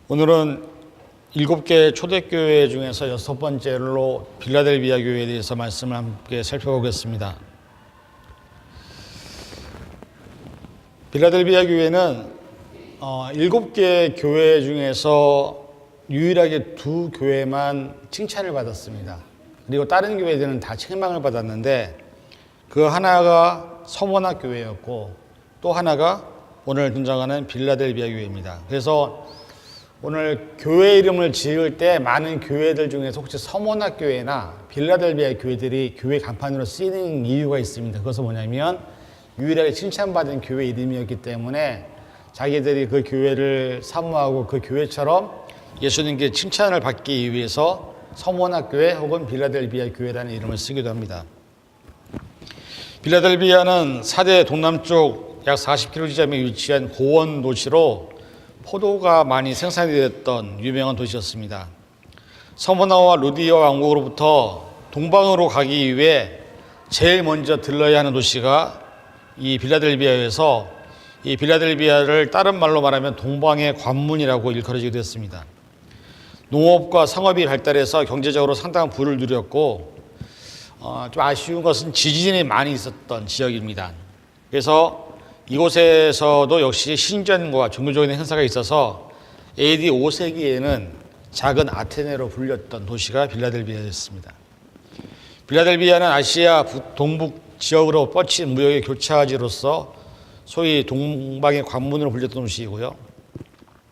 오늘은 7개 초대교회 중에서 6번째로 빌라델비아 교회에 대해서 말씀을 함께 살펴보겠습니다. 빌라델비아 교회는 7개 교회 중에서 유일하게 2교회만 칭찬을 받았습니다. 그리고 다른 교회들은 다 책망을 받았는데 그 하나가 서머나 교회였고 또 하나가 오늘 등장하는 빌라델비아 교회입니다. 그래서 오늘 교회 이름을 지을 때 많은 교회들 중에서 혹시 서머나 교회나 빌라델비아 교회들이 교회 간판으로 쓰이는 이유가 있습니다. 그것은 뭐냐면 유일하게 칭찬받은 교회 이름이었기 때문에 자기들이 그 교회를 사모하고 그 교회처럼 예수님께 칭찬을 받기 위해서 서머나 교회 혹은 빌라델비아 교회라는 이름을 쓰기도 합니다. 빌라델비아는 사대 동남쪽 약 40km 지점에 위치한 고원 도시로 포도가 많이 생산이 되었던 유명한 도시였습니다. 서머나와 루디아 왕국으로부터 동방으로 가기 위해 제일 먼저 들러야 하는 도시가 이 빌라델비아에서 이 빌라델비아를 다른 말로 말하면 동방의 관문이라고 일컬어지게 되었습니다. 농업과 상업이 발달해서 경제적으로 상당한 부를 누렸고 좀 아쉬운 것은 지진이 많이 있었던 지역입니다. 그래서 이곳에서도 역시 신전과 종교적인 행사가 있어서 AD 5세기에는 작은 아테네로 불렸던 도시가 빌라델비아였습니다. 빌라델비아는 아시아 동북 지역으로 뻗친 무역의 교차지로서 소위 동방의 관문으로 불렸던 도시이고요.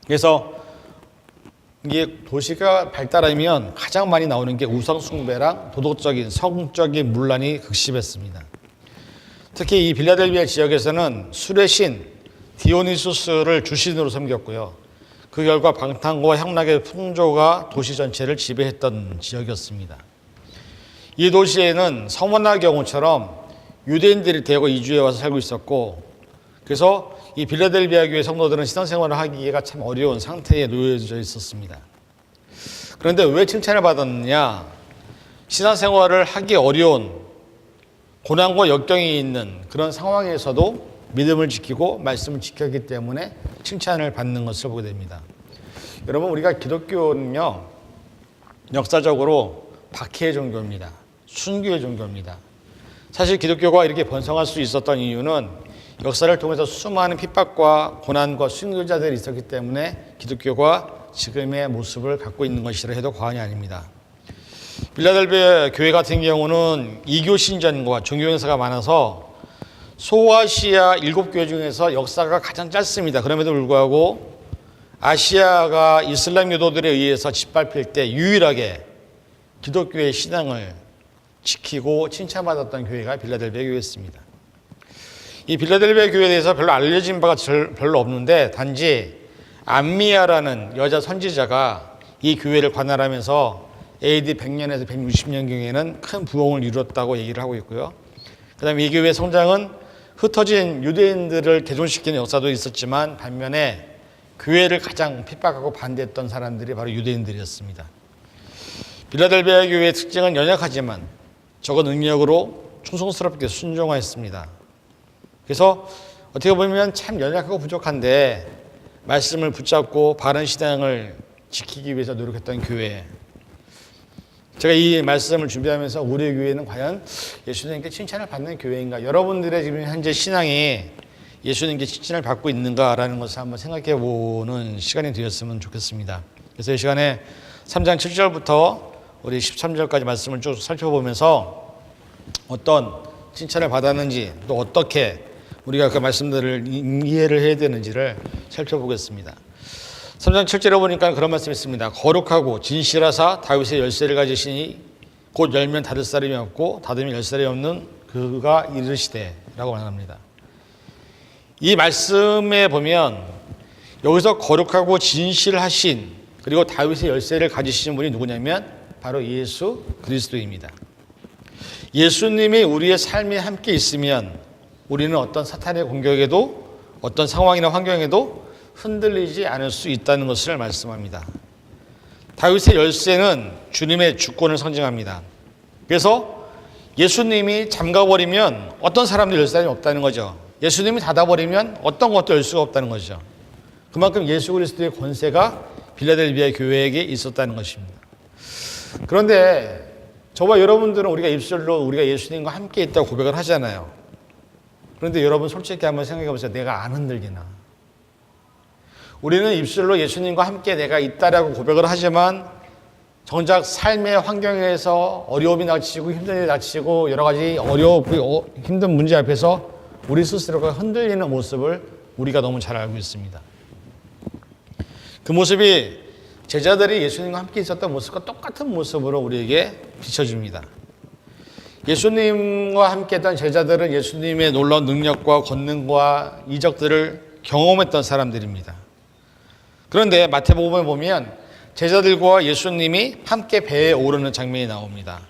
그래서 이게 도시가 발달하면 가장 많이 나오는 게 우상 숭배랑 도덕적인 성적인 문란이 극심했습니다. 특히 이 빌라델비아 지역에서는 술의 신 디오니수스를 주신으로 섬겼고요. 그 결과 방탕과 향락의 풍조가 도시 전체를 지배했던 지역이었습니다. 이 도시에는 서머나 경우처럼 유대인들이 대거 이주해 와서 살고 있었고, 그래서 이 빌라델비아 교회 성도들은 신앙생활을 하기가 참 어려운 상태에 놓여져 있었습니다. 그런데 왜 칭찬을 받았느냐? 신앙생활을 하기 어려운 고난과 역경이 있는 그런 상황에서도 믿음을 지키고 말씀을 지켰기 때문에 칭찬을 받는 것을 보게 됩니다. 여러분, 우리가 기독교는요, 역사적으로 박해의 종교입니다. 순교의 종교입니다. 사실 기독교가 이렇게 번성할 수 있었던 이유는 역사를 통해서 수많은 핍박과 고난과 순교자들이 있었기 때문에 기독교가 지금의 모습을 갖고 있는 것이라 해도 과언이 아닙니다. 빌라델비아 교회 같은 경우는 이교 신전과 종교 행사가 많아서 소아시아 7교회 중에서 역사가 가장 짧습니다. 그럼에도 불구하고 아시아가 이슬람 유도들에 의해서 짓밟힐 때 유일하게 기독교의 신앙을 지키고 칭찬받았던 교회가 빌라델비아 교회였습니다. 이 빌라델비아 교회에 대해서 별로 알려진 바가 별로 없는데 단지 암미아라는 여자 선지자가 이 교회를 관할하면서 AD 100년에서 160년경에는 큰 부흥을 이뤘다고 얘기를 하고 있고요. 그 다음에 이 교회의 성장은 흩어진 유대인들을 개종시키는 역사도 있었지만 반면에 교회를 가장 핍박하고 반대했던 사람들이 바로 유대인들이었습니다. 빌라델비아 교회의 특징은 연약하지만 적은 능력으로 충성스럽게 순종하였습니다. 그래서 어떻게 보면 참 연약하고 부족한데 말씀을 붙잡고 바른 신앙을 지키기 위해서 노력했던 교회. 제가 이 말씀을 준비하면서 우리 교회는 과연 예수님께 칭찬을 받는 교회인가? 여러분들의 지금 현재 신앙이 예수님께 칭찬을 받고 있는가라는 것을 한번 생각해 보는 시간이 되었으면 좋겠습니다. 그래서 이 시간에 3장 7절부터 우리 13절까지 말씀을 쭉 살펴보면서 어떤 칭찬을 받았는지 또 어떻게 우리가 그 말씀들을 이해를 해야 되는지를 살펴보겠습니다. 3장 7절에 보니까 그런 말씀이 있습니다. 거룩하고 진실하사 다윗의 열쇠를 가지시니 곧 열면 닫을 사람이 없고 닫으면 열 사람이 없는 그가 이르시되 라고 말합니다. 이 말씀에 보면 여기서 거룩하고 진실하신 그리고 다윗의 열쇠를 가지시는 분이 누구냐면 바로 예수 그리스도입니다. 예수님이 우리의 삶에 함께 있으면 우리는 어떤 사탄의 공격에도 어떤 상황이나 환경에도 흔들리지 않을 수 있다는 것을 말씀합니다. 다윗의 열쇠는 주님의 주권을 상징합니다. 그래서 예수님이 잠가버리면 어떤 사람도 열 사람이 없다는 거죠. 예수님이 닫아버리면 어떤 것도 열 수가 없다는 거죠. 그만큼 예수 그리스도의 권세가 빌라델비아 교회에게 있었다는 것입니다. 그런데 저와 여러분들은 우리가 입술로 우리가 예수님과 함께 있다고 고백을 하잖아요. 그런데 여러분 솔직히 한번 생각해 보세요. 내가 안 흔들리나? 우리는 입술로 예수님과 함께 내가 있다라고 고백을 하지만 정작 삶의 환경에서 어려움이 닥치고 힘든 일이 닥치고 여러 가지 어렵고 힘든 문제 앞에서 우리 스스로가 흔들리는 모습을 우리가 너무 잘 알고 있습니다. 그 모습이 제자들이 예수님과 함께 있었던 모습과 똑같은 모습으로 우리에게 비춰줍니다. 예수님과 함께 했던 제자들은 예수님의 놀라운 능력과 권능과 이적들을 경험했던 사람들입니다. 그런데 마태복음에 보면 제자들과 예수님이 함께 배에 오르는 장면이 나옵니다.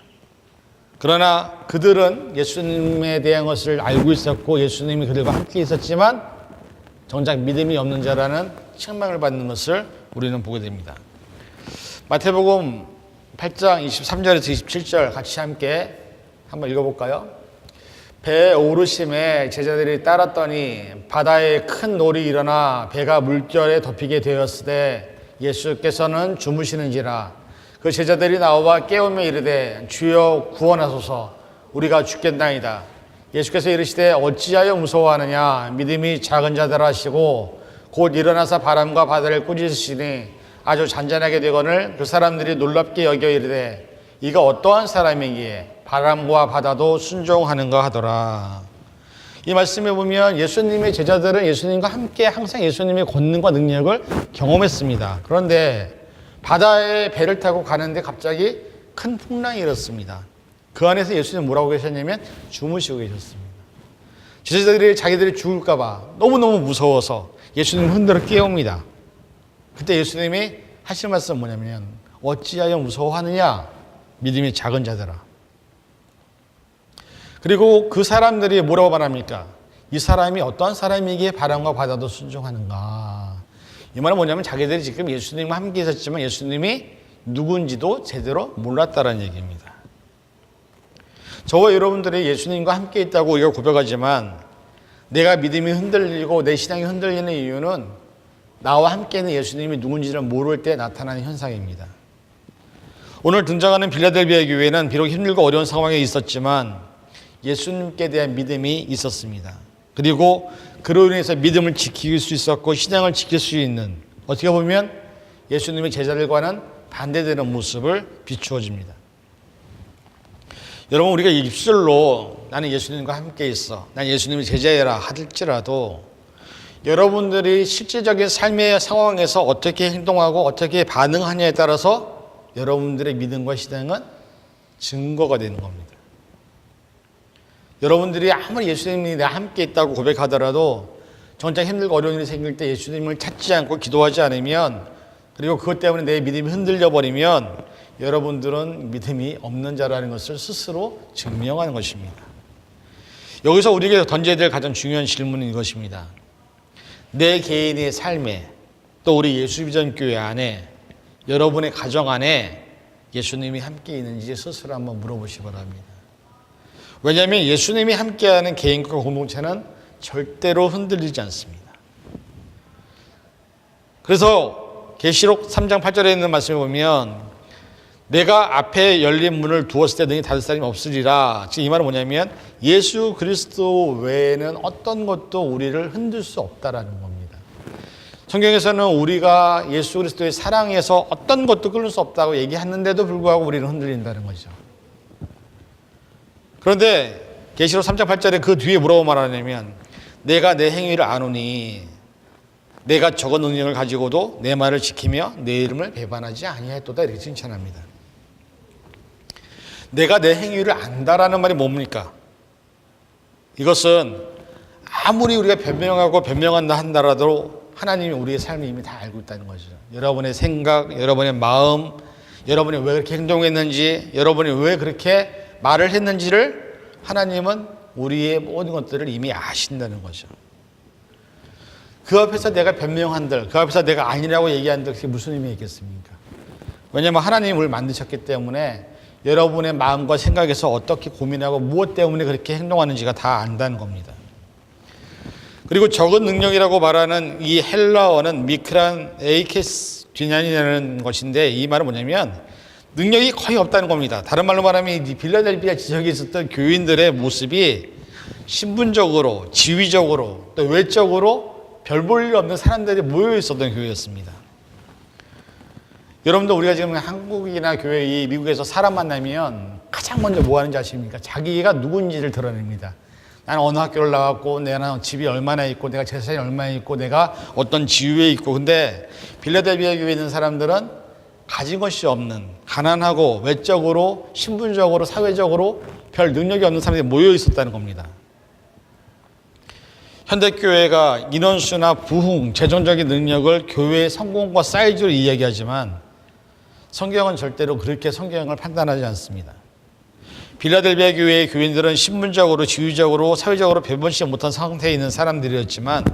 그러나 그들은 예수님에 대한 것을 알고 있었고 예수님이 그들과 함께 있었지만 정작 믿음이 없는 자라는 책망을 받는 것을 우리는 보게 됩니다. 마태복음 8장 23절에서 27절 같이 함께 한번 읽어볼까요? 배에 오르심에 제자들이 따랐더니 바다에 큰 놀이 일어나 배가 물결에 덮이게 되었으되 예수께서는 주무시는지라. 그 제자들이 나와 깨우며 이르되 주여 구원하소서 우리가 죽겠나이다. 예수께서 이르시되 어찌하여 무서워하느냐 믿음이 작은 자들아 하시고 곧 일어나서 바람과 바다를 꾸짖으시니 아주 잔잔하게 되거늘 그 사람들이 놀랍게 여겨 이르되 이가 어떠한 사람이기에 바람과 바다도 순종하는가 하더라. 이 말씀에 보면 예수님의 제자들은 예수님과 함께 항상 예수님의 권능과 능력을 경험했습니다. 그런데 바다에 배를 타고 가는데 갑자기 큰 풍랑이 일었습니다. 그 안에서 예수님은 뭐라고 계셨냐면 주무시고 계셨습니다. 제자들이 자기들이 죽을까 봐 너무너무 무서워서 예수님을 흔들어 깨웁니다. 그때 예수님이 하실 말씀은 뭐냐면 어찌하여 무서워하느냐 믿음이 작은 자들아. 그리고 그 사람들이 뭐라고 말합니까? 이 사람이 어떤 사람이기에 바람과 바다도 순종하는가. 이 말은 뭐냐면 자기들이 지금 예수님과 함께 있었지만 예수님이 누군지도 제대로 몰랐다는 얘기입니다. 저와 여러분들이 예수님과 함께 있다고 우리가 고백하지만 내가 믿음이 흔들리고 내 신앙이 흔들리는 이유는 나와 함께 있는 예수님이 누군지를 모를 때 나타나는 현상입니다. 오늘 등장하는 빌라델비아 교회는 비록 힘들고 어려운 상황에 있었지만 예수님께 대한 믿음이 있었습니다. 그리고 그로 인해서 믿음을 지킬 수 있었고 신앙을 지킬 수 있는 어떻게 보면 예수님의 제자들과는 반대되는 모습을 비추어줍니다. 여러분 우리가 입술로 나는 예수님과 함께 있어 난 예수님의 제자이라 할지라도 여러분들이 실제적인 삶의 상황에서 어떻게 행동하고 어떻게 반응하냐에 따라서 여러분들의 믿음과 신앙은 증거가 되는 겁니다. 여러분들이 아무리 예수님이 내 함께 있다고 고백하더라도 정작 힘들고 어려운 일이 생길 때 예수님을 찾지 않고 기도하지 않으면 그리고 그것 때문에 내 믿음이 흔들려 버리면 여러분들은 믿음이 없는 자라는 것을 스스로 증명하는 것입니다. 여기서 우리에게 던져야 될 가장 중요한 질문은 이것입니다. 내 개인의 삶에 또 우리 예수비전교회 안에 여러분의 가정 안에 예수님이 함께 있는지 스스로 한번 물어보시기 바랍니다. 왜냐하면 예수님이 함께하는 개인과 공동체는 절대로 흔들리지 않습니다. 그래서 계시록 3장 8절에 있는 말씀을 보면 내가 앞에 열린 문을 두었을 때 능히 닫을 사람이 없으리라. 지금 이 말은 뭐냐면 예수 그리스도 외에는 어떤 것도 우리를 흔들 수 없다라는 겁니다. 성경에서는 우리가 예수 그리스도의 사랑에서 어떤 것도 끊을 수 없다고 얘기했는데도 불구하고 우리는 흔들린다는 거죠. 그런데 계시록 3장 8절에 그 뒤에 뭐라고 말하냐면 내가 내 행위를 아노니 내가 적은 능력을 가지고도 내 말을 지키며 내 이름을 배반하지 아니하였도다 이렇게 칭찬합니다. 내가 내 행위를 안다라는 말이 뭡니까? 이것은 아무리 우리가 변명하고 변명한다 한다라도 하나님이 우리의 삶을 이미 다 알고 있다는 거죠. 여러분의 생각, 여러분의 마음, 여러분이 왜 그렇게 행동했는지, 여러분이 왜 그렇게 말을 했는지를 하나님은 우리의 모든 것들을 이미 아신다는 거죠. 그 앞에서 내가 변명한들, 그 앞에서 내가 아니라고 얘기한들 그게 무슨 의미가 있겠습니까? 왜냐하면 하나님이 우리를 만드셨기 때문에 여러분의 마음과 생각에서 어떻게 고민하고 무엇 때문에 그렇게 행동하는지가 다 안다는 겁니다. 그리고 적은 능력이라고 말하는 이 헬라어는 미크란 에이케스 되냐는 것인데, 이 말은 뭐냐면 능력이 거의 없다는 겁니다. 다른 말로 말하면 이 빌라델비아 지역에 있었던 교인들의 모습이 신분적으로, 지위적으로, 또 외적으로 별 볼 일 없는 사람들이 모여 있었던 교회였습니다. 여러분도 우리가 지금 한국이나 교회, 이 미국에서 사람 만나면 가장 먼저 뭐 하는지 아십니까? 자기가 누군지를 드러냅니다. 나는 어느 학교를 나왔고, 내가 집이 얼마나 있고, 내가 재산이 얼마나 있고, 내가 어떤 지위에 있고. 근데 빌라델비아 교회에 있는 사람들은 가진 것이 없는, 가난하고 외적으로, 신분적으로, 사회적으로 별 능력이 없는 사람들이 모여 있었다는 겁니다. 현대교회가 인원수나 부흥, 재정적인 능력을 교회의 성공과 사이즈로 이야기하지만 성경은 절대로 그렇게 성경을 판단하지 않습니다. 빌라델비아 교회의 교인들은 신분적으로, 지위적으로, 사회적으로 변변치 못한 상태에 있는 사람들이었지만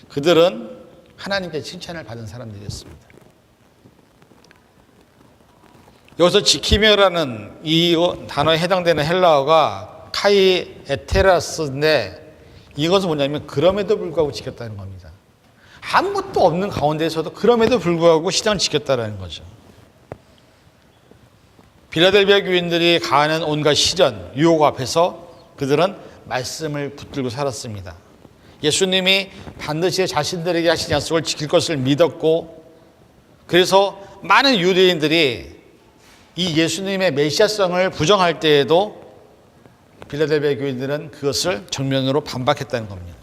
그들은 하나님께 칭찬을 받은 사람들이었습니다. 여기서 지키며라는 이 단어에 해당되는 헬라어가 카이 에테라스인데, 이것은 뭐냐면 그럼에도 불구하고 지켰다는 겁니다. 아무것도 없는 가운데에서도 그럼에도 불구하고 시장을 지켰다는 거죠. 빌라델비아 교인들이 가하는 온갖 시련, 유혹 앞에서 그들은 말씀을 붙들고 살았습니다. 예수님이 반드시 자신들에게 하신 약속을 지킬 것을 믿었고, 그래서 많은 유대인들이 이 예수님의 메시아성을 부정할 때에도 빌라델비아 교인들은 그것을 정면으로 반박했다는 겁니다.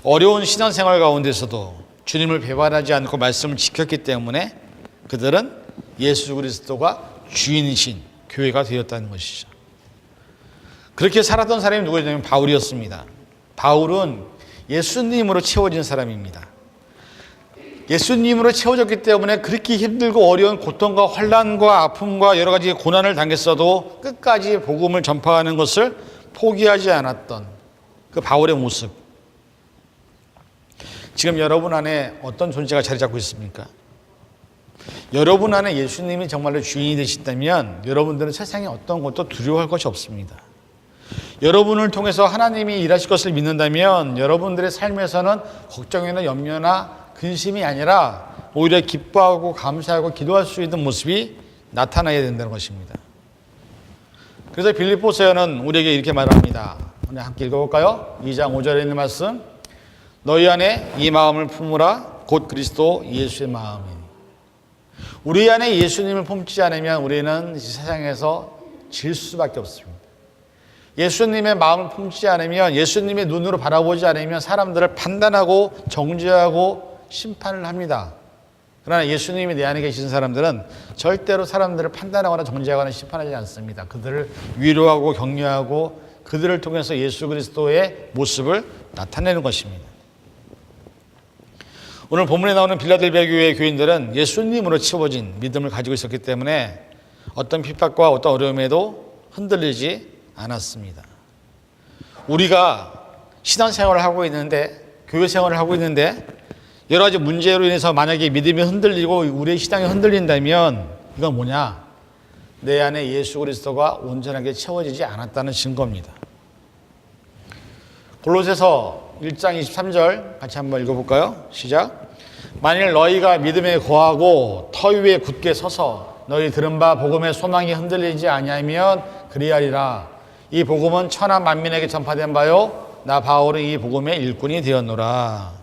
어려운 신앙생활 가운데서도 주님을 배반하지 않고 말씀을 지켰기 때문에 그들은 예수 그리스도가 주인이신 교회가 되었다는 것이죠. 그렇게 살았던 사람이 누구였냐면 바울이었습니다. 바울은 예수님으로 채워진 사람입니다. 예수님으로 채워졌기 때문에 그렇게 힘들고 어려운 고통과 환난과 아픔과 여러 가지 고난을 당했어도 끝까지 복음을 전파하는 것을 포기하지 않았던 그 바울의 모습. 지금 여러분 안에 어떤 존재가 자리 잡고 있습니까? 여러분 안에 예수님이 정말로 주인이 되신다면 여러분들은 세상에 어떤 것도 두려워할 것이 없습니다. 여러분을 통해서 하나님이 일하실 것을 믿는다면 여러분들의 삶에서는 걱정이나 염려나 근심이 아니라 오히려 기뻐하고 감사하고 기도할 수 있는 모습이 나타나야 된다는 것입니다. 그래서 빌립보서에는 우리에게 이렇게 말합니다. 오늘 함께 읽어볼까요? 2장 5절에 있는 말씀. 너희 안에 이 마음을 품으라. 곧 그리스도 예수의 마음이니. 우리 안에 예수님을 품지 않으면 우리는 이 세상에서 질 수밖에 없습니다. 예수님의 마음을 품지 않으면, 예수님의 눈으로 바라보지 않으면 사람들을 판단하고 정죄하고 심판을 합니다. 그러나 예수님이 내 안에 계신 사람들은 절대로 사람들을 판단하거나 정죄하거나 심판하지 않습니다. 그들을 위로하고 격려하고 그들을 통해서 예수 그리스도의 모습을 나타내는 것입니다. 오늘 본문에 나오는 빌라델비아 교회의 교인들은 예수님으로 채워진 믿음을 가지고 있었기 때문에 어떤 핍박과 어떤 어려움에도 흔들리지 않았습니다. 우리가 신앙생활을 하고 있는데, 교회 생활을 하고 있는데 여러 가지 문제로 인해서 만약에 믿음이 흔들리고 우리의 신앙이 흔들린다면 이건 뭐냐? 내 안에 예수 그리스도가 온전하게 채워지지 않았다는 증거입니다. 골로새서 1장 23절 같이 한번 읽어볼까요? 시작. 만일 너희가 믿음에 거하고 터 위에 굳게 서서 너희 들은 바 복음의 소망이 흔들리지 아니하면 그리하리라. 이 복음은 천하 만민에게 전파된 바요 나 바울은 이 복음의 일꾼이 되었노라.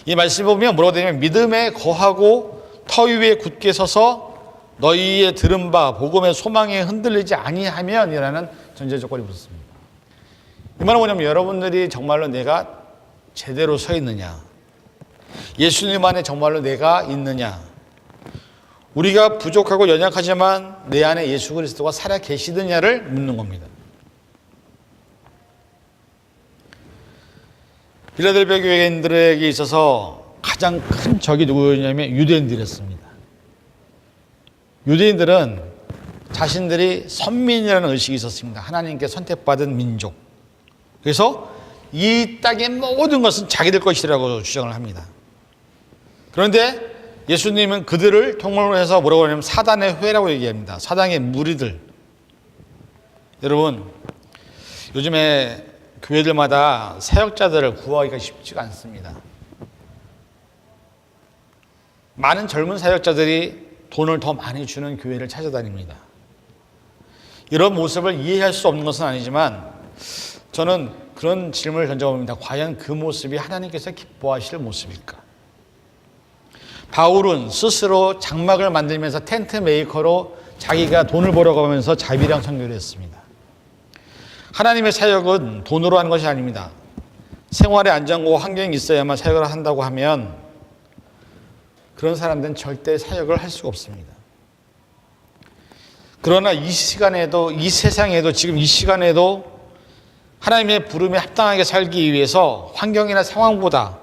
이 말씀 보면 뭐라고 되냐면 믿음에 거하고 터 위에 굳게 서서 너희의 들은 바 복음의 소망이 흔들리지 아니하면 이라는 전제 조건이 붙습니다. 이 말은 뭐냐면 여러분들이 정말로 내가 제대로 서 있느냐, 예수님 안에 정말로 내가 있느냐, 우리가 부족하고 연약하지만 내 안에 예수 그리스도가 살아 계시느냐를 묻는 겁니다. 빌라델비아 교회인들에게 있어서 가장 큰 적이 누구였냐면 유대인들이었습니다. 유대인들은 자신들이 선민이라는 의식이 있었습니다. 하나님께 선택받은 민족. 그래서 이 땅의 모든 것은 자기들 것이라고 주장을 합니다. 그런데 예수님은 그들을 통으로 해서 뭐라고 하냐면 사단의 회라고 얘기합니다. 사단의 무리들. 여러분, 요즘에 교회들마다 사역자들을 구하기가 쉽지가 않습니다. 많은 젊은 사역자들이 돈을 더 많이 주는 교회를 찾아다닙니다. 이런 모습을 이해할 수 없는 것은 아니지만 저는 그런 질문을 던져봅니다. 과연 그 모습이 하나님께서 기뻐하실 모습일까? 바울은 스스로 장막을 만들면서 텐트 메이커로 자기가 돈을 벌어가면서 자비랑 선교를 했습니다. 하나님의 사역은 돈으로 하는 것이 아닙니다. 생활의 안정과 환경이 있어야만 사역을 한다고 하면 그런 사람들은 절대 사역을 할 수가 없습니다. 그러나 이 시간에도, 이 세상에도, 지금 이 시간에도 하나님의 부름에 합당하게 살기 위해서 환경이나 상황보다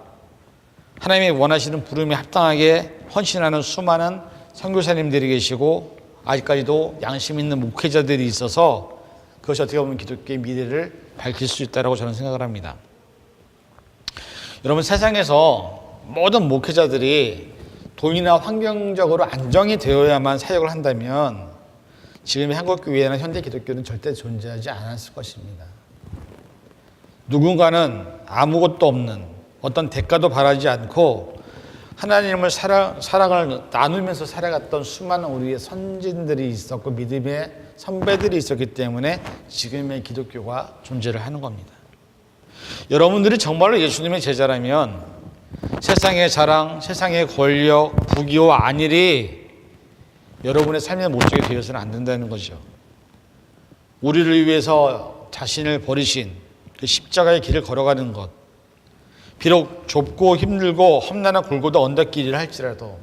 하나님이 원하시는 부름에 합당하게 헌신하는 수많은 선교사님들이 계시고 아직까지도 양심 있는 목회자들이 있어서 그것이 어떻게 보면 기독교의 미래를 밝힐 수 있다고 저는 생각을 합니다. 여러분, 세상에서 모든 목회자들이 돈이나 환경적으로 안정이 되어야만 사역을 한다면 지금의 한국교회나 현대 기독교는 절대 존재하지 않았을 것입니다. 누군가는 아무것도 없는 어떤 대가도 바라지 않고 하나님을 사랑을 나누면서 살아갔던 수많은 우리의 선진들이 있었고 믿음의 선배들이 있었기 때문에 지금의 기독교가 존재를 하는 겁니다. 여러분들이 정말로 예수님의 제자라면 세상의 자랑, 세상의 권력, 부귀와 안일이 여러분의 삶의 목적이 되어서는 안 된다는 거죠. 우리를 위해서 자신을 버리신 그 십자가의 길을 걸어가는 것, 비록 좁고 힘들고 험난한 골고다 언덕길이라 할지라도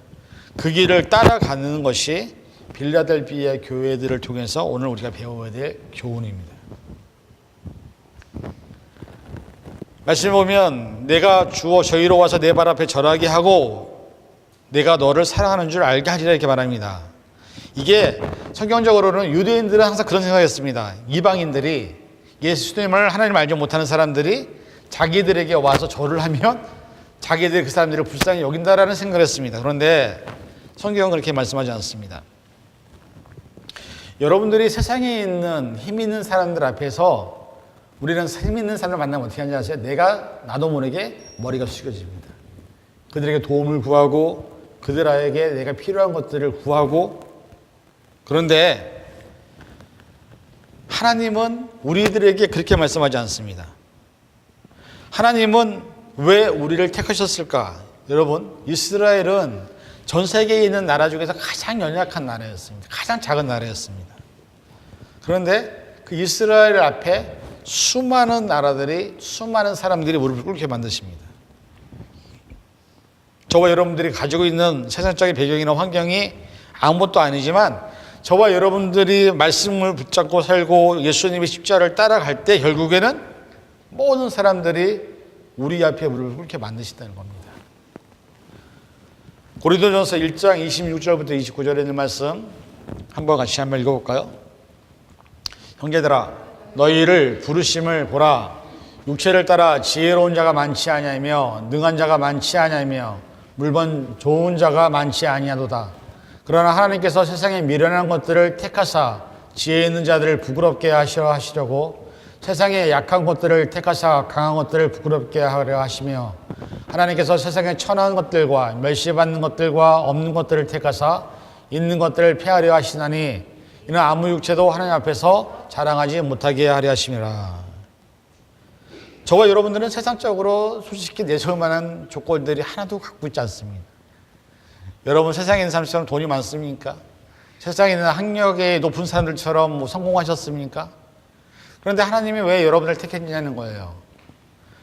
그 길을 따라가는 것이 빌라델비아 교회들을 통해서 오늘 우리가 배워야 될 교훈입니다. 말씀을 보면 내가 주어 저희로 와서 내 발 앞에 절하게 하고 내가 너를 사랑하는 줄 알게 하리라 이렇게 말합니다. 이게 성경적으로는 유대인들은 항상 그런 생각했습니다. 이방인들이 예수님을 하나님을 알지 못하는 사람들이 자기들에게 와서 절을 하면 자기들이 그 사람들을 불쌍히 여긴다라는 생각을 했습니다. 그런데 성경은 그렇게 말씀하지 않습니다. 여러분들이 세상에 있는 힘 있는 사람들 앞에서 우리는 힘 있는 사람을 만나면 어떻게 하는지 아세요? 나도 모르게 머리가 숙여집니다. 그들에게 도움을 구하고 그들에게 내가 필요한 것들을 구하고 그런데 하나님은 우리들에게 그렇게 말씀하지 않습니다. 하나님은 왜 우리를 택하셨을까? 여러분, 이스라엘은 전 세계에 있는 나라 중에서 가장 연약한 나라였습니다. 가장 작은 나라였습니다. 그런데 그 이스라엘 앞에 수많은 나라들이, 수많은 사람들이 무릎을 꿇게 만드십니다. 저와 여러분들이 가지고 있는 세상적인 배경이나 환경이 아무것도 아니지만 저와 여러분들이 말씀을 붙잡고 살고 예수님의 십자가를 따라갈 때 결국에는 모든 사람들이 우리 앞에 무릎을 꿇게 만드신다는 겁니다. 고린도전서 1장 26절부터 29절에 있는 말씀 한번 같이 한번 읽어볼까요? 형제들아 너희를 부르심을 보라. 육체를 따라 지혜로운 자가 많지 아니하며 능한 자가 많지 아니하며 물론 좋은 자가 많지 아니하도다. 그러나 하나님께서 세상에 미련한 것들을 택하사 지혜 있는 자들을 부끄럽게 하시려고 세상에 약한 것들을 택하사 강한 것들을 부끄럽게 하려 하시며 하나님께서 세상에 천한 것들과 멸시받는 것들과 없는 것들을 택하사 있는 것들을 폐하려 하시나니 이는 아무 육체도 하나님 앞에서 자랑하지 못하게 하려 하심이라. 저와 여러분들은 세상적으로 솔직히 내세울 만한 조건들이 하나도 갖고 있지 않습니다. 여러분 세상에 있는 사람처럼 돈이 많습니까? 세상에 있는 학력이 높은 사람들처럼 성공하셨습니까? 그런데 하나님이 왜 여러분을 택했냐는 거예요.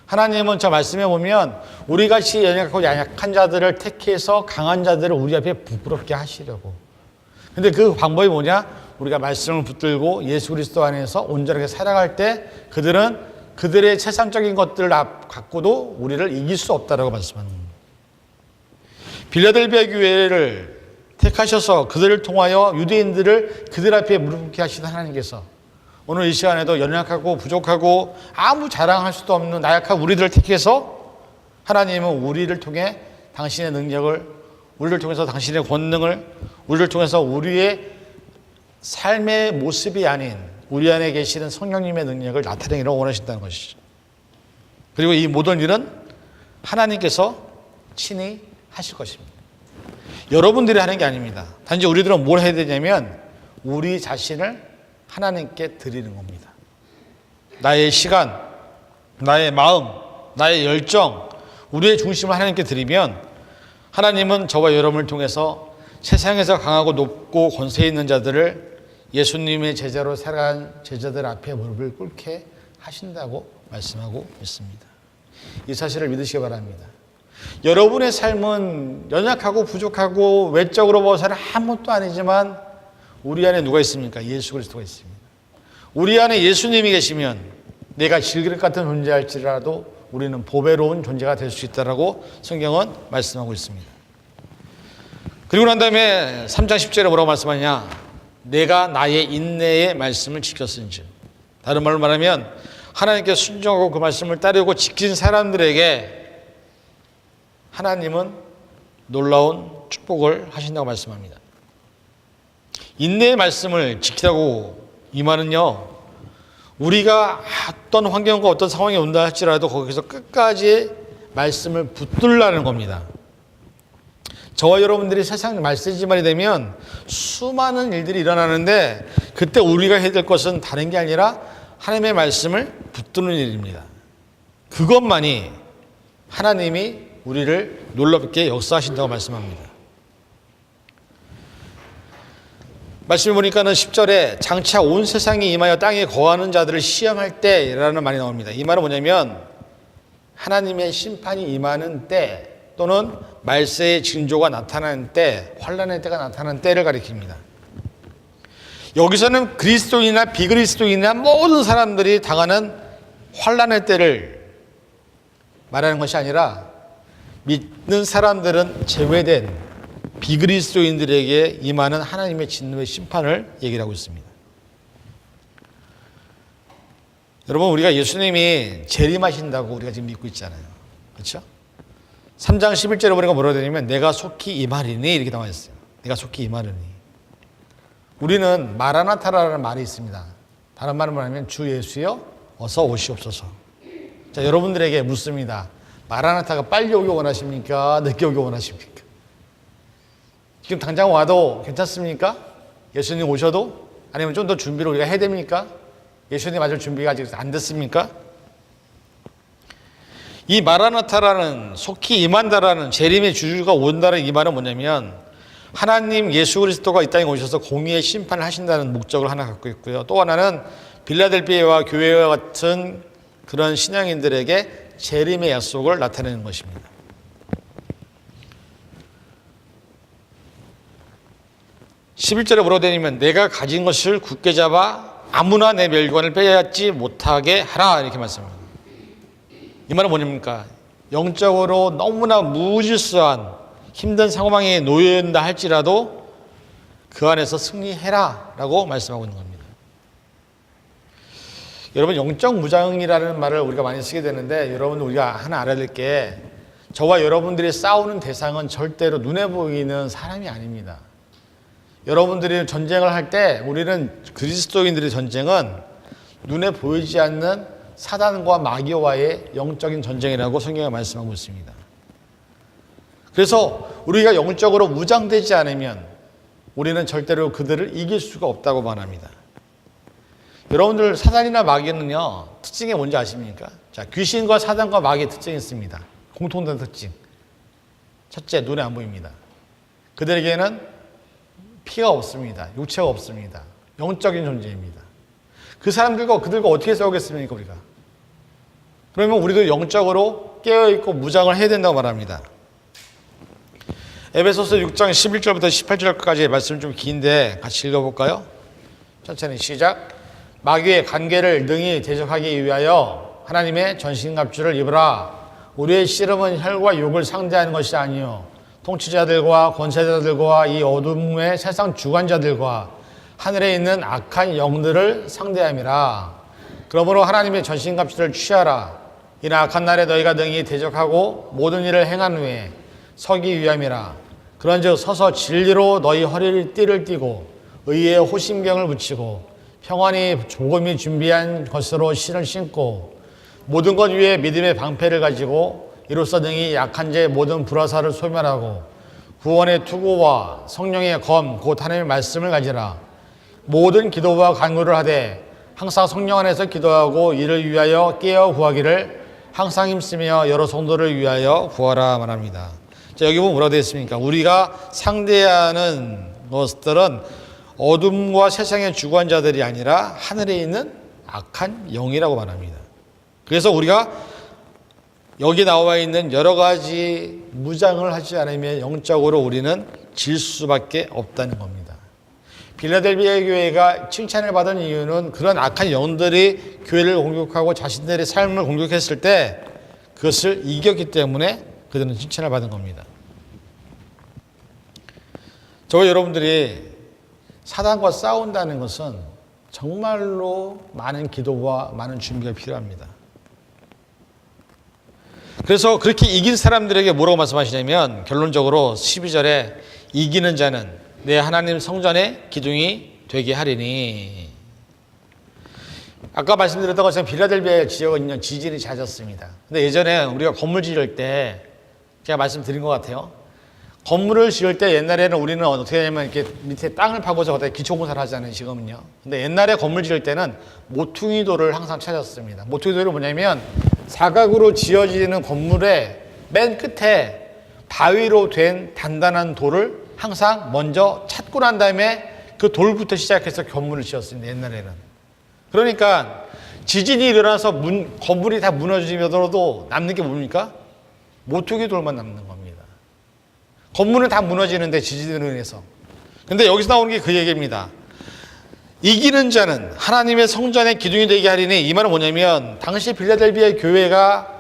하나님은 저 말씀에 보면 우리같이 연약하고 약한 자들을 택해서 강한 자들을 우리 앞에 부끄럽게 하시려고. 근데 그 방법이 뭐냐? 우리가 말씀을 붙들고 예수 그리스도 안에서 온전하게 살아갈 때 그들은 그들의 세상적인 것들을 갖고도 우리를 이길 수 없다라고 말씀하는 겁니다. 빌라델비아 교회를 택하셔서 그들을 통하여 유대인들을 그들 앞에 무릎 꿇게 하시는 하나님께서 오늘 이 시간에도 연약하고 부족하고 아무 자랑할 수도 없는 나약한 우리들을 택해서 하나님은 우리를 통해 당신의 능력을, 우리를 통해서 당신의 권능을, 우리를 통해서 우리의 삶의 모습이 아닌 우리 안에 계시는 성령님의 능력을 나타내기를 원하신다는 것이죠. 그리고 이 모든 일은 하나님께서 친히 하실 것입니다. 여러분들이 하는 게 아닙니다. 단지 우리들은 뭘 해야 되냐면 우리 자신을 하나님께 드리는 겁니다. 나의 시간, 나의 마음, 나의 열정, 우리의 중심을 하나님께 드리면 하나님은 저와 여러분을 통해서 세상에서 강하고 높고 권세 있는 자들을 예수님의 제자로 살아간 제자들 앞에 무릎을 꿇게 하신다고 말씀하고 있습니다. 이 사실을 믿으시기 바랍니다. 여러분의 삶은 연약하고 부족하고 외적으로 봐서는 아무것도 아니지만 우리 안에 누가 있습니까? 예수 그리스도가 있습니다. 우리 안에 예수님이 계시면 내가 질그릇 같은 존재할지라도 우리는 보배로운 존재가 될 수 있다라고 성경은 말씀하고 있습니다. 그리고 난 다음에 3장 10절에 뭐라고 말씀하냐? 내가 나의 인내의 말씀을 지켰은즉. 다른 말로 말하면 하나님께 순종하고 그 말씀을 따르고 지킨 사람들에게 하나님은 놀라운 축복을 하신다고 말씀합니다. 인내의 말씀을 지키라고 이 말은요, 우리가 어떤 환경과 어떤 상황이 온다 할지라도 거기서 끝까지 말씀을 붙들라는 겁니다. 저와 여러분들이 세상 말세지말이 되면 수많은 일들이 일어나는데 그때 우리가 해야 될 것은 다른 게 아니라 하나님의 말씀을 붙드는 일입니다. 그것만이 하나님이 우리를 놀랍게 역사하신다고 말씀합니다. 말씀을 보니까는 10절에 장차 온 세상이 임하여 땅에 거하는 자들을 시험할 때라는 말이 나옵니다. 이 말은 뭐냐면 하나님의 심판이 임하는 때 또는 말세의 징조가 나타나는 때, 환난의 때가 나타나는 때를 가리킵니다. 여기서는 그리스도인이나 비그리스도인이나 모든 사람들이 당하는 환난의 때를 말하는 것이 아니라 믿는 사람들은 제외된 비그리스도인들에게 임하는 하나님의 진노의 심판을 얘기를 하고 있습니다. 여러분, 우리가 예수님이 재림하신다고 우리가 지금 믿고 있잖아요. 그렇죠? 3장 11절에 보니까 뭐라고 되냐면 내가 속히 임하리니 이렇게 나와 있어요. 내가 속히 임하리니. 우리는 마라나타라는 말이 있습니다. 다른 말은 뭐냐면 주 예수여 어서 오시옵소서. 자, 여러분들에게 묻습니다. 마라나타가 빨리 오기 원하십니까? 늦게 오기 원하십니까? 지금 당장 와도 괜찮습니까? 예수님 오셔도? 아니면 좀 더 준비를 우리가 해야 됩니까? 예수님 맞을 준비가 아직 안 됐습니까? 이 마라나타라는 속히 임한다라는 재림의 주주가 온다는 이 말은 뭐냐면 하나님 예수 그리스도가 이 땅에 오셔서 공의의 심판을 하신다는 목적을 하나 갖고 있고요. 또 하나는 빌라델비아와 교회와 같은 그런 신앙인들에게 재림의 약속을 나타내는 것입니다. (11절에) 뭐라고 되냐면 내가 가진 것을 굳게 잡아 아무나 내 멸관을 빼앗지 못하게 하라 이렇게 말씀합니다. 이 말은 뭐냐니까 영적으로 너무나 무질서한 힘든 상황에 놓여있다 할지라도 그 안에서 승리해라 라고 말씀하고 있는 겁니다. 여러분, 영적 무장이라는 말을 우리가 많이 쓰게 되는데 여러분, 우리가 하나 알아야 될 게 저와 여러분들이 싸우는 대상은 절대로 눈에 보이는 사람이 아닙니다. 여러분들이 전쟁을 할 때 우리는 그리스도인들의 전쟁은 눈에 보이지 않는 사단과 마귀와의 영적인 전쟁이라고 성경에 말씀하고 있습니다. 그래서 우리가 영적으로 무장되지 않으면 우리는 절대로 그들을 이길 수가 없다고 말합니다. 여러분들 사단이나 마귀는요 특징이 뭔지 아십니까? 자, 귀신과 사단과 마귀의 특징이 있습니다. 공통된 특징. 첫째, 눈에 안 보입니다. 그들에게는 피가 없습니다. 육체가 없습니다. 영적인 존재입니다. 그 사람들과 그들과 어떻게 싸우겠습니까 우리가? 그러면 우리도 영적으로 깨어있고 무장을 해야 된다고 말합니다. 에베소서 6장 11절부터 18절까지의 말씀 좀 긴데 같이 읽어볼까요? 천천히 시작. 마귀의 관계를 능히 대적하기 위하여 하나님의 전신갑주를 입으라. 우리의 씨름은 혈과 육을 상대하는 것이 아니요 통치자들과 권세자들과 이 어둠의 세상 주관자들과 하늘에 있는 악한 영들을 상대함이라. 그러므로 하나님의 전신갑주를 취하라. 이는 악한 날에 너희가 능히 대적하고 모든 일을 행한 후에 서기 위함이라. 그런즉 서서 진리로 너희 허리를 띠를 띠고 의의 호심병을 붙이고 평안히 조금이 준비한 것으로 신을 신고 모든 것 위에 믿음의 방패를 가지고 이로써 능히 약한 자의 모든 불화살을 소멸하고 구원의 투구와 성령의 검 곧 하나님의 말씀을 가지라. 모든 기도와 간구를 하되 항상 성령 안에서 기도하고 이를 위하여 깨어 구하기를 항상 힘쓰며 여러 성도를 위하여 구하라 말합니다. 자, 여기 보면 뭐라고 되어 있습니까? 우리가 상대하는 것들은 어둠과 세상의 주관자들이 아니라 하늘에 있는 악한 영이라고 말합니다. 그래서 우리가 여기 나와 있는 여러 가지 무장을 하지 않으면 영적으로 우리는 질 수밖에 없다는 겁니다. 빌라델비아 교회가 칭찬을 받은 이유는 그런 악한 영들이 교회를 공격하고 자신들의 삶을 공격했을 때 그것을 이겼기 때문에 그들은 칭찬을 받은 겁니다. 저와 여러분들이 사단과 싸운다는 것은 정말로 많은 기도와 많은 준비가 필요합니다. 그래서 그렇게 이긴 사람들에게 뭐라고 말씀하시냐면 결론적으로 12절에 이기는 자는 내 하나님 성전의 기둥이 되게 하리니. 아까 말씀드렸던 것처럼 빌라델비아 지역은 지진이 잦았습니다. 근데 예전에 우리가 건물 지을 때 제가 말씀드린 것 같아요. 건물을 지을 때 옛날에는 우리는 어떻게 하냐면 이렇게 밑에 땅을 파고서 거기다 기초공사를 하잖아요, 지금은요. 근데 옛날에 건물 지을 때는 모퉁이 돌을 항상 찾았습니다. 모퉁이 돌이 뭐냐면 사각으로 지어지는 건물의 맨 끝에 바위로 된 단단한 돌을 항상 먼저 찾고 난 다음에 그 돌부터 시작해서 건물을 지었습니다, 옛날에는. 그러니까 지진이 일어나서 건물이 다 무너지더라도 남는 게 뭡니까? 모퉁이 돌만 남는 겁니다. 건물은 다 무너지는데 지진으로 인해서. 근데 여기서 나오는 게 그 얘기입니다. 이기는 자는 하나님의 성전의 기둥이 되게 하리니. 이 말은 뭐냐면 당시 빌라델비아 교회가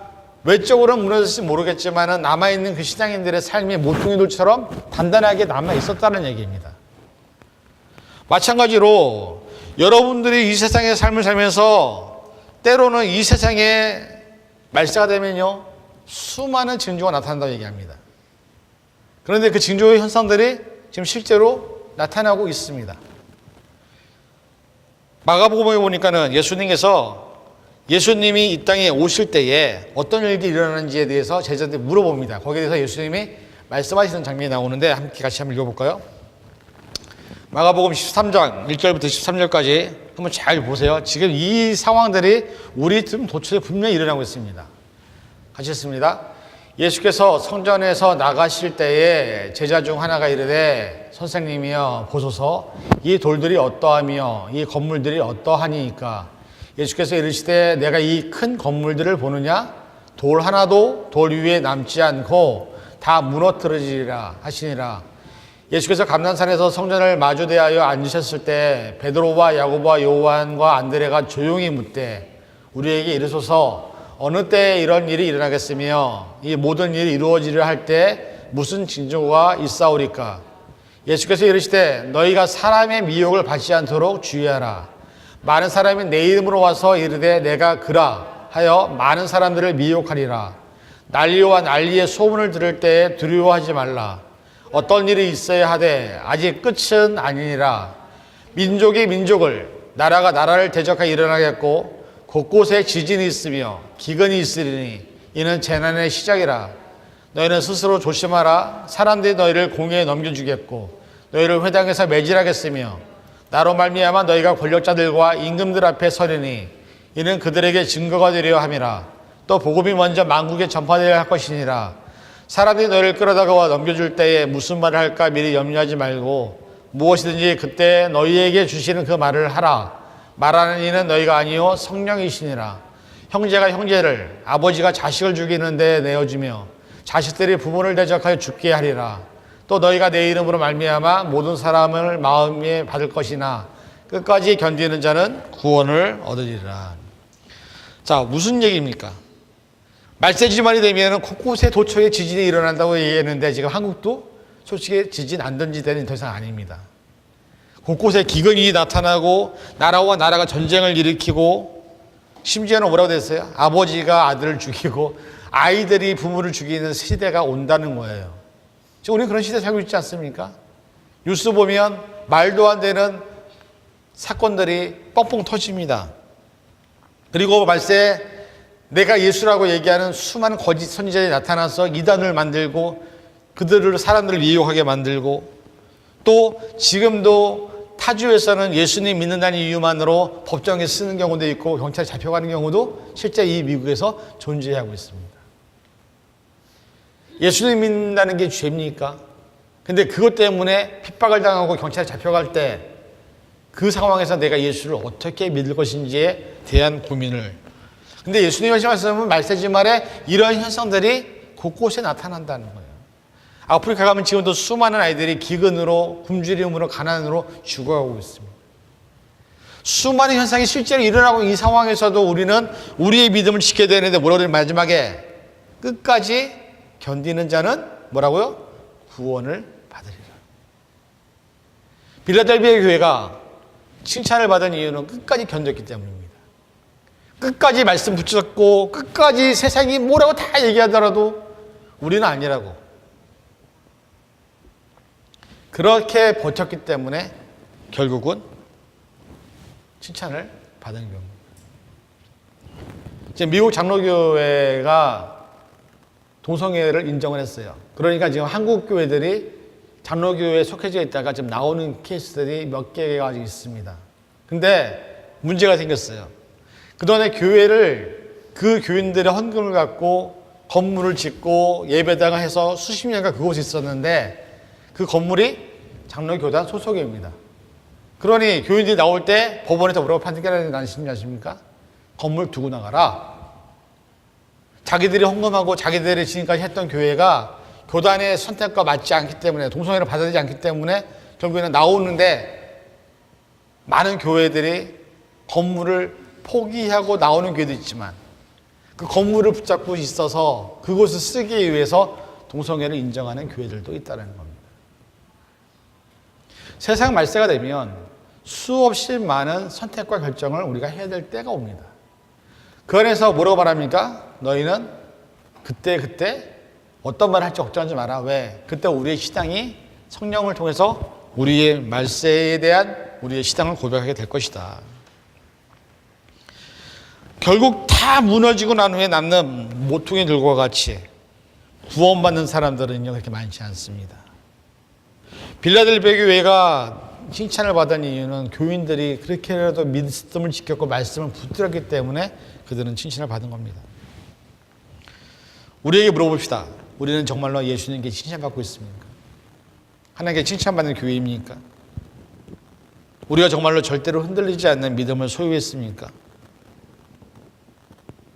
외적으로는 무너졌을지 모르겠지만 남아있는 그 신앙인들의 삶이 모퉁이돌처럼 단단하게 남아있었다는 얘기입니다. 마찬가지로 여러분들이 이 세상의 삶을 살면서 때로는 이 세상에 말세가 되면요 수많은 징조가 나타난다고 얘기합니다. 그런데 그 징조의 현상들이 지금 실제로 나타나고 있습니다. 마가복음에 보니까는 예수님이 이 땅에 오실 때에 어떤 일이 일어나는지에 대해서 제자들이 물어봅니다. 거기에 대해서 예수님이 말씀하시는 장면이 나오는데 함께 같이 한번 읽어볼까요? 마가복음 13장 1절부터 13절까지 한번 잘 보세요. 지금 이 상황들이 우리 도처에 분명히 일어나고 있습니다. 같이 읽습니다. 예수께서 성전에서 나가실 때에 제자 중 하나가 이르되 선생님이여 보소서 이 돌들이 어떠하며 이 건물들이 어떠하니이까. 예수께서 이르시되 내가 이 큰 건물들을 보느냐? 돌 하나도 돌 위에 남지 않고 다 무너뜨려지리라 하시니라. 예수께서 감난산에서 성전을 마주 대하여 앉으셨을 때 베드로와 야고보와 요한과 안드레가 조용히 묻되 우리에게 이르소서 어느 때에 이런 일이 일어나겠으며 이 모든 일이 이루어지려 할 때 무슨 징조가 있사오리까. 예수께서 이르시되 너희가 사람의 미혹을 받지 않도록 주의하라. 많은 사람이 내 이름으로 와서 이르되 내가 그라 하여 많은 사람들을 미혹하리라. 난리와 난리의 소문을 들을 때에 두려워하지 말라. 어떤 일이 있어야 하되 아직 끝은 아니니라. 민족이 민족을 나라가 나라를 대적하여 일어나겠고 곳곳에 지진이 있으며 기근이 있으리니 이는 재난의 시작이라. 너희는 스스로 조심하라. 사람들이 너희를 공회에 넘겨주겠고 너희를 회당에서 매질하겠으며 나로 말미암아 너희가 권력자들과 임금들 앞에 서리니 이는 그들에게 증거가 되려 함이라. 또 복음이 먼저 만국에 전파되어야 할 것이니라. 사람들이 너희를 끌어다가 넘겨줄 때에 무슨 말을 할까 미리 염려하지 말고 무엇이든지 그때 너희에게 주시는 그 말을 하라. 말하는 이는 너희가 아니요 성령이시니라. 형제가 형제를 아버지가 자식을 죽이는 데 내어주며 자식들이 부모를 대적하여 죽게 하리라. 또 너희가 내 이름으로 말미암아 모든 사람을 마음에 받을 것이나 끝까지 견디는 자는 구원을 얻으리라. 자, 무슨 얘기입니까? 말세지말이 되면 곳곳에 도처에 지진이 일어난다고 얘기했는데 지금 한국도 솔직히 지진 안 던지대는 더 이상 아닙니다. 곳곳에 기근이 나타나고 나라와 나라가 전쟁을 일으키고 심지어는 뭐라고 됐어요? 아버지가 아들을 죽이고 아이들이 부모를 죽이는 시대가 온다는 거예요. 지금 우리는 그런 시대에 살고 있지 않습니까? 뉴스 보면 말도 안 되는 사건들이 뻥뻥 터집니다. 그리고 말세 내가 예수라고 얘기하는 수많은 거짓 선지자들이 나타나서 이단을 만들고 그들을 사람들을 미혹하게 만들고 또 지금도 타주에서는 예수님 믿는다는 이유만으로 법정에 쓰는 경우도 있고 경찰에 잡혀가는 경우도 실제 이 미국에서 존재하고 있습니다. 예수님 믿는다는 게 죄입니까? 근데 그것 때문에 핍박을 당하고 경찰에 잡혀갈 때 그 상황에서 내가 예수를 어떻게 믿을 것인지에 대한 고민을. 근데 예수님의 말씀은 말세지 말에 이런 현상들이 곳곳에 나타난다는 거예요. 아프리카 가면 지금도 수많은 아이들이 기근으로, 굶주림으로, 가난으로 죽어가고 있습니다. 수많은 현상이 실제로 일어나고 이 상황에서도 우리는 우리의 믿음을 지켜야 되는데 뭐라고 마지막에 끝까지 견디는 자는 뭐라고요? 구원을 받으리라. 빌라델비아 교회가 칭찬을 받은 이유는 끝까지 견뎠기 때문입니다. 끝까지 말씀 붙잡고 끝까지 세상이 뭐라고 다 얘기하더라도 우리는 아니라고. 그렇게 버텼기 때문에 결국은 칭찬을 받은 경우입니다. 지금 미국 장로교회가 동성애를 인정을 했어요. 그러니까 지금 한국 교회들이 장로교회에 속해져 있다가 지금 나오는 케이스들이 몇 개가 아직 있습니다. 근데 문제가 생겼어요. 그동안에 교회를 그 교인들의 헌금을 갖고 건물을 짓고 예배당을 해서 수십 년간 그곳에 있었는데 그 건물이 장로교단 소속입니다. 그러니 교인들이 나올 때 법원에서 뭐라고 판결하는지 아십니까? 건물 두고 나가라. 자기들이 헌금하고 자기들이 지금까지 했던 교회가 교단의 선택과 맞지 않기 때문에 동성애를 받아들이지 않기 때문에 결국에는 나오는데 많은 교회들이 건물을 포기하고 나오는 교회도 있지만 그 건물을 붙잡고 있어서 그곳을 쓰기 위해서 동성애를 인정하는 교회들도 있다는 겁니다. 세상 말세가 되면 수없이 많은 선택과 결정을 우리가 해야 될 때가 옵니다. 그 안에서 뭐라고 말합니까? 너희는 그때 어떤 말을 할지 걱정하지 마라. 왜? 그때 우리의 신앙이 성령을 통해서 우리의 말세에 대한 우리의 신앙을 고백하게 될 것이다. 결국 다 무너지고 난 후에 남는 모퉁이 들과 같이 구원받는 사람들은요 그렇게 많지 않습니다. 빌라델비아 교회가 칭찬을 받은 이유는 교인들이 그렇게라도 믿음을 지켰고 말씀을 붙들었기 때문에 그들은 칭찬을 받은 겁니다. 우리에게 물어봅시다. 우리는 정말로 예수님께 칭찬받고 있습니까? 하나님께 칭찬받는 교회입니까? 우리가 정말로 절대로 흔들리지 않는 믿음을 소유했습니까?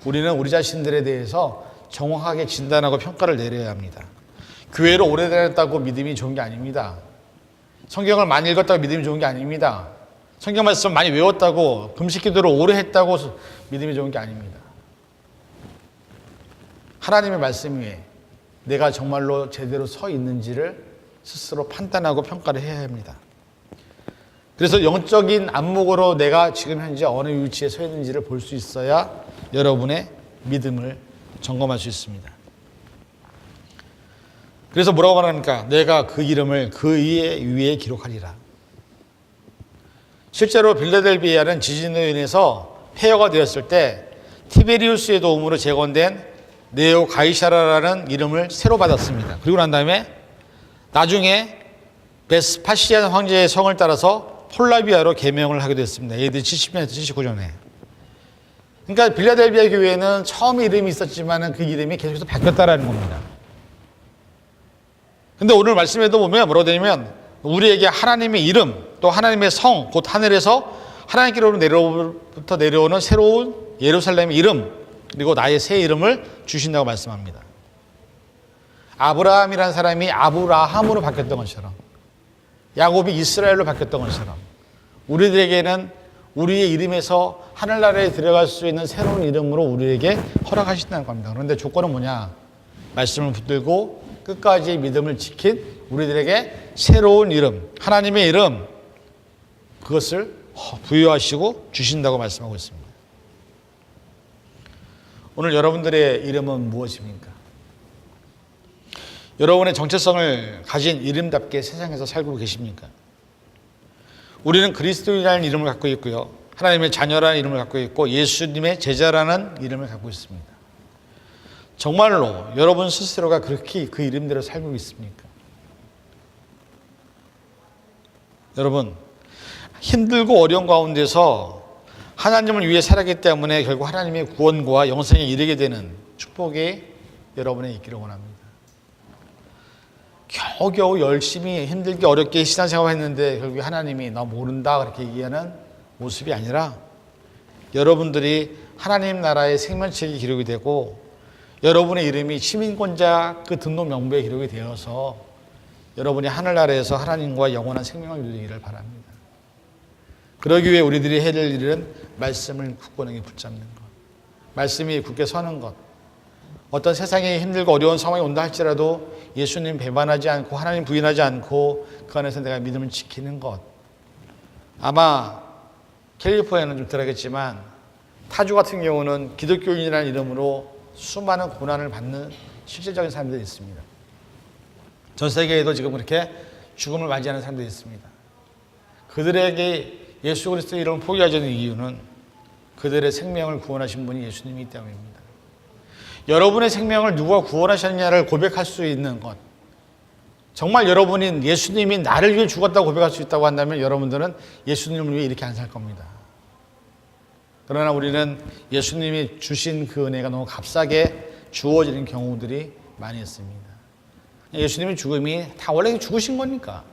우리는 우리 자신들에 대해서 정확하게 진단하고 평가를 내려야 합니다. 교회로 오래 다녔다고 믿음이 좋은 게 아닙니다. 성경을 많이 읽었다고 믿음이 좋은 게 아닙니다. 성경 말씀 많이 외웠다고 금식 기도를 오래 했다고 믿음이 좋은 게 아닙니다. 하나님의 말씀 위에 내가 정말로 제대로 서 있는지를 스스로 판단하고 평가를 해야 합니다. 그래서 영적인 안목으로 내가 지금 현재 어느 위치에 서 있는지를 볼 수 있어야 여러분의 믿음을 점검할 수 있습니다. 그래서 뭐라고 말합니까? 내가 그 이름을 그 위에 기록하리라. 실제로 빌라델비아는 지진으로 인해서 폐허가 되었을 때 티베리우스의 도움으로 재건된 네오 가이사라라는 이름을 새로 받았습니다. 그리고 난 다음에 나중에 베스파시안 황제의 성을 따라서 폴라비아로 개명을 하게 됐습니다. AD 70년에서 79년에. 그러니까 빌라델비아 교회는 처음 이름이 있었지만 그 이름이 계속해서 바뀌었다라는 겁니다. 근데 오늘 말씀에도 보면 뭐라고 되냐면 우리에게 하나님의 이름 또 하나님의 성 곧 하늘에서 하나님께로부터 내려오는 새로운 예루살렘의 이름 그리고 나의 새 이름을 주신다고 말씀합니다. 아브라함이라는 사람이 아브라함으로 바뀌었던 것처럼 야곱이 이스라엘로 바뀌었던 것처럼 우리들에게는 우리의 이름에서 하늘나라에 들어갈 수 있는 새로운 이름으로 우리에게 허락하신다는 겁니다. 그런데 조건은 뭐냐? 말씀을 붙들고 끝까지 믿음을 지킨 우리들에게 새로운 이름, 하나님의 이름 그것을 부여하시고 주신다고 말씀하고 있습니다. 오늘 여러분들의 이름은 무엇입니까? 여러분의 정체성을 가진 이름답게 세상에서 살고 계십니까? 우리는 그리스도인이라는 이름을 갖고 있고요. 하나님의 자녀라는 이름을 갖고 있고 예수님의 제자라는 이름을 갖고 있습니다. 정말로 여러분 스스로가 그렇게 그 이름대로 살고 있습니까? 여러분, 힘들고 어려운 가운데서 하나님을 위해 살았기 때문에 결국 하나님의 구원과 영생에 이르게 되는 축복이 여러분에 있기를 원합니다. 겨우겨우 열심히 힘들게 어렵게 신앙생활을 했는데 결국 하나님이 나 모른다 그렇게 얘기하는 모습이 아니라 여러분들이 하나님 나라의 생명책이 기록이 되고 여러분의 이름이 시민권자 그 등록 명부에 기록이 되어서 여러분이 하늘나라에서 하나님과 영원한 생명을 누리기를 바랍니다. 그러기 위해 우리들이 해야 될 일은 말씀을 굳건하게 붙잡는 것, 말씀이 굳게 서는 것, 어떤 세상에 힘들고 어려운 상황이 온다 할지라도 예수님 배반하지 않고 하나님 부인하지 않고 그 안에서 내가 믿음을 지키는 것. 아마 캘리포니아는 좀 덜하겠지만 타주 같은 경우는 기독교인이라는 이름으로 수많은 고난을 받는 실질적인 사람들이 있습니다. 전 세계에도 지금 그렇게 죽음을 맞이하는 사람들이 있습니다. 그들에게 예수 그리스도의 이름을 포기하지 않는 이유는 그들의 생명을 구원하신 분이 예수님이기 때문입니다. 여러분의 생명을 누가 구원하셨냐를 고백할 수 있는 것, 정말 여러분이 예수님이 나를 위해 죽었다고 고백할 수 있다고 한다면 여러분들은 예수님을 위해 이렇게 안 살 겁니다. 그러나 우리는 예수님이 주신 그 은혜가 너무 값싸게 주어지는 경우들이 많이 있습니다. 예수님의 죽음이 다 원래 죽으신 거니까.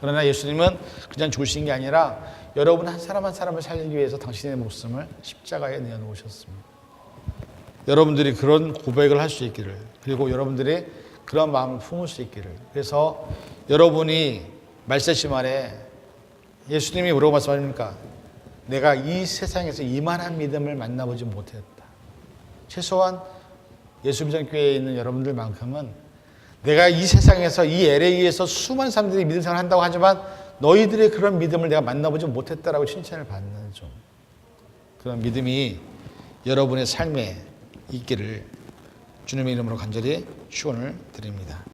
그러나 예수님은 그냥 죽으신 게 아니라 여러분 한 사람 한 사람을 살리기 위해서 당신의 목숨을 십자가에 내어놓으셨습니다. 여러분들이 그런 고백을 할 수 있기를, 그리고 여러분들이 그런 마음을 품을 수 있기를. 그래서 여러분이 말세심 아래 예수님이 뭐라고 말씀하십니까? 내가 이 세상에서 이만한 믿음을 만나보지 못했다. 최소한 예수님전교회에 있는 여러분들만큼은 내가 이 세상에서 이 LA에서 수많은 사람들이 믿음 생활을 한다고 하지만 너희들의 그런 믿음을 내가 만나보지 못했다라고 칭찬을 받는 좀 그런 믿음이 여러분의 삶에 있기를 주님의 이름으로 간절히 축원을 드립니다.